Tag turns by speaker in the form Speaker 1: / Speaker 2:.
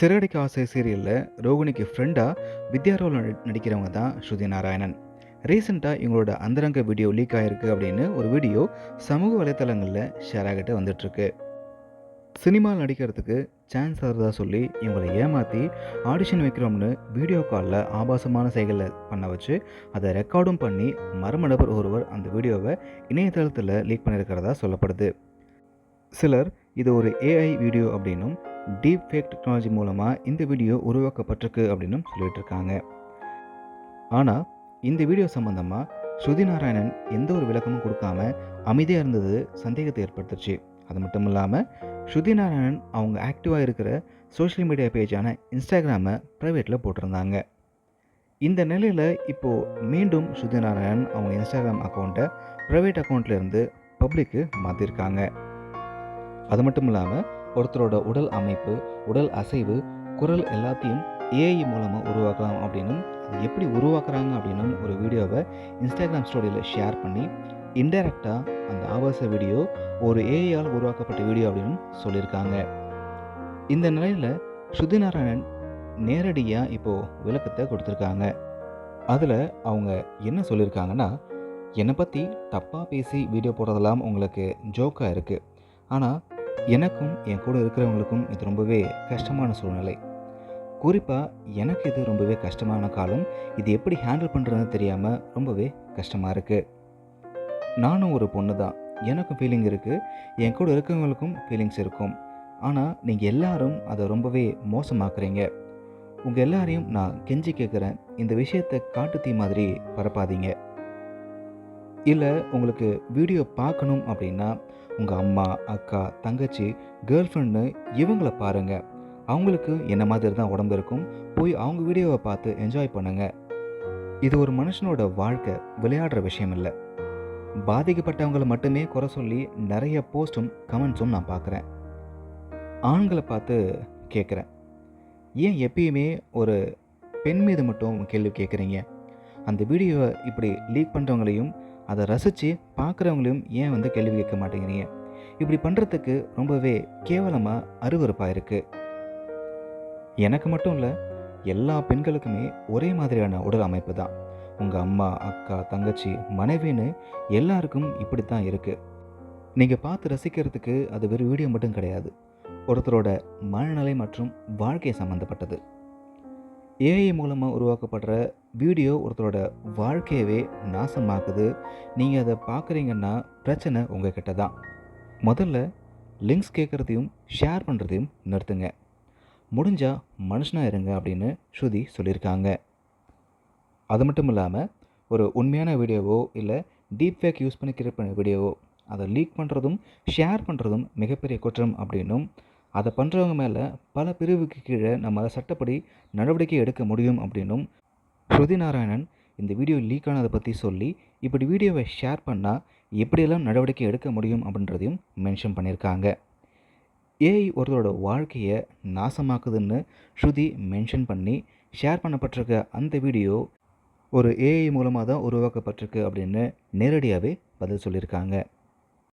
Speaker 1: சிறகடிக்க ஆசை சீரியலில் ரோகிணிக்கு ஃப்ரெண்டாக வித்யா ரோல் நடிக்கிறவங்க தான் ஸ்ருதி நாராயணன். ரீசெண்டாக இவங்களோட அந்தரங்க வீடியோ லீக் ஆகிருக்கு அப்படின்னு ஒரு வீடியோ சமூக வலைத்தளங்களில் ஷேர் ஆகிட்டு வந்துட்டுருக்கு. சினிமாவில் நடிக்கிறதுக்கு சான்ஸ் தரதா சொல்லி இவங்களை ஏமாற்றி ஆடிஷன் வைக்கிறோம்னு வீடியோ காலில் ஆபாசமான செயல்களை பண்ண வச்சு அதை ரெக்கார்டும் பண்ணி மர்ம நபர் ஒருவர் அந்த வீடியோவை இணையதளத்தில் லீக் பண்ணியிருக்கிறதா சொல்லப்படுது. சிலர் இது ஒரு ஏஐ வீடியோ அப்படின்னும் டீப் ஃபேக் டெக்னாலஜி மூலமாக இந்த வீடியோ உருவாக்கப்பட்டிருக்கு அப்படின்னும் சொல்லிட்டு இருக்காங்க. ஆனால் இந்த வீடியோ சம்மந்தமாக ஸ்ருதி நாராயணன் எந்த ஒரு விளக்கமும் கொடுக்காம அமைதியாக இருந்தது சந்தேகத்தை ஏற்படுத்துச்சு. அது மட்டும் இல்லாமல் ஸ்ருதி நாராயணன் அவங்க ஆக்டிவாக இருக்கிற சோஷியல் மீடியா பேஜான இன்ஸ்டாகிராமை ப்ரைவேட்டில் போட்டிருந்தாங்க. இந்த நிலையில் இப்போது மீண்டும் ஸ்ருதி நாராயணன் அவங்க இன்ஸ்டாகிராம் அக்கௌண்ட்டை ப்ரைவேட் அக்கௌண்ட்லேருந்து பப்ளிக்கு மாற்றிருக்காங்க. அது மட்டும் இல்லாமல் ஒருத்தரோட உடல் அமைப்பு, உடல் அசைவு, குரல் எல்லாத்தையும் ஏஐ மூலமாக உருவாக்கலாம் அப்படின்னும் அது எப்படி உருவாக்குறாங்க அப்படின்னும் ஒரு வீடியோவை இன்ஸ்டாகிராம் ஸ்டோரியில் ஷேர் பண்ணி இன்டைரக்டாக அந்த ஆபாச வீடியோ ஒரு ஏஐயால் உருவாக்கப்பட்ட வீடியோ அப்படின்னு சொல்லியிருக்காங்க. இந்த நிலையில் ஸ்ருதி நாராயணன் நேரடியாக இப்போது விளக்கத்தை கொடுத்துருக்காங்க. அதில் அவங்க என்ன சொல்லியிருக்காங்கன்னா, என்னை பற்றி தப்பாக பேசி வீடியோ போடுறதெல்லாம் உங்களுக்கு ஜோக்காக இருக்குது. ஆனால் எனக்கும் என் கூட இருக்கிறவங்களுக்கும் இது ரொம்பவே கஷ்டமான சூழ்நிலை. குறிப்பாக எனக்கு இது ரொம்பவே கஷ்டமான காலம். இது எப்படி ஹேண்டில் பண்ணுறதுன்னு தெரியாமல் ரொம்பவே கஷ்டமாக இருக்குது. நானும் ஒரு பொண்ணு தான், எனக்கும் ஃபீலிங் இருக்குது, என் கூட இருக்கிறவங்களுக்கும் ஃபீலிங்ஸ் இருக்கும். ஆனால் நீங்கள் எல்லாரும் அதை ரொம்பவே மோசமாக்குறீங்க. உங்கள் எல்லாரையும் நான் கெஞ்சி கேட்குறேன், இந்த விஷயத்தை காட்டுத்தீ மாதிரி பரப்பாதீங்க. இல்லை உங்களுக்கு வீடியோ பார்க்கணும் அப்படின்னா உங்கள் அம்மா, அக்கா, தங்கச்சி, கேர்ள் ஃப்ரெண்டு இவங்கள பாருங்கள். அவங்களுக்கு என்ன மாதிரி தான் உடம்பு இருக்கும். போய் அவங்க வீடியோவை பார்த்து என்ஜாய் பண்ணுங்கள். இது ஒரு மனுஷனோட வாழ்க்கை, விளையாடுற விஷயம் இல்லை. பாதிக்கப்பட்டவங்களை மட்டுமே குறை சொல்லி நிறைய போஸ்ட்டும் கமெண்ட்ஸும் நான் பார்க்குறேன். ஆண்களை பார்த்து கேட்குறேன், ஏன் எப்பயுமே ஒரு பெண் மீது மட்டும் கேள்வி கேட்குறீங்க? அந்த வீடியோவை இப்படி லீக் பண்ணுறவங்களையும் அதை ரசித்து பார்க்குறவங்களையும் ஏன் கேள்வி கேட்க மாட்டேங்கிறீங்க? இப்படி பண்ணுறதுக்கு ரொம்பவே கேவலமாக அருவருப்பாக இருக்குது. எனக்கு மட்டும் இல்லை, எல்லா பெண்களுக்குமே ஒரே மாதிரியான உடல் அமைப்பு தான். உங்கள் அம்மா, அக்கா, தங்கச்சி, மனைவின்னு எல்லாருக்கும் இப்படி தான் இருக்குது. நீங்கள் பார்த்து ரசிக்கிறதுக்கு அது வெறும் வீடியோ மட்டும் கிடையாது, ஒருத்தரோட மனநிலை மற்றும் வாழ்க்கை சம்மந்தப்பட்டது. ஏஐ மூலமாக உருவாக்கப்படுற வீடியோ ஒருத்தரோட வாழ்க்கையவே நாசமாக்குது. நீங்கள் அதை பார்க்குறீங்கன்னா பிரச்சனை உங்ககிட்ட தான். முதல்ல லிங்க்ஸ் கேட்குறதையும் ஷேர் பண்ணுறதையும் நிறுத்துங்க. முடிஞ்சால் மனுஷனாக இருங்க அப்படின்னு ஸ்ருதி சொல்லியிருக்காங்க. அது மட்டும் இல்லாமல் ஒரு உண்மையான வீடியோவோ இல்லை டீப் ஃபேக் யூஸ் பண்ணி கிரியேட் பண்ண வீடியோவோ அதை லீக் பண்ணுறதும் ஷேர் பண்ணுறதும் மிகப்பெரிய குற்றம் அப்படின்னும், அதை பண்ணுறவங்க மேலே பல பிரிவுக்கு கீழே நம்ம சட்டப்படி நடவடிக்கை எடுக்க முடியும் அப்படின்னும் ஸ்ருதி நாராயணன் இந்த வீடியோ லீக் ஆனதை பற்றி சொல்லி இப்படி வீடியோவை ஷேர் பண்ணால் எப்படியெல்லாம் நடவடிக்கை எடுக்க முடியும் அப்படின்றதையும் மென்ஷன் பண்ணியிருக்காங்க. ஏஐ ஒருத்தரோட வாழ்க்கையை நாசமாக்குதுன்னு ஸ்ருதி மென்ஷன் பண்ணி ஷேர் பண்ணப்பட்டிருக்க அந்த வீடியோ ஒரு ஏஐ மூலமாக தான் உருவாக்கப்பட்டிருக்கு அப்படின்னு நேரடியாகவே பதில் சொல்லியிருக்காங்க.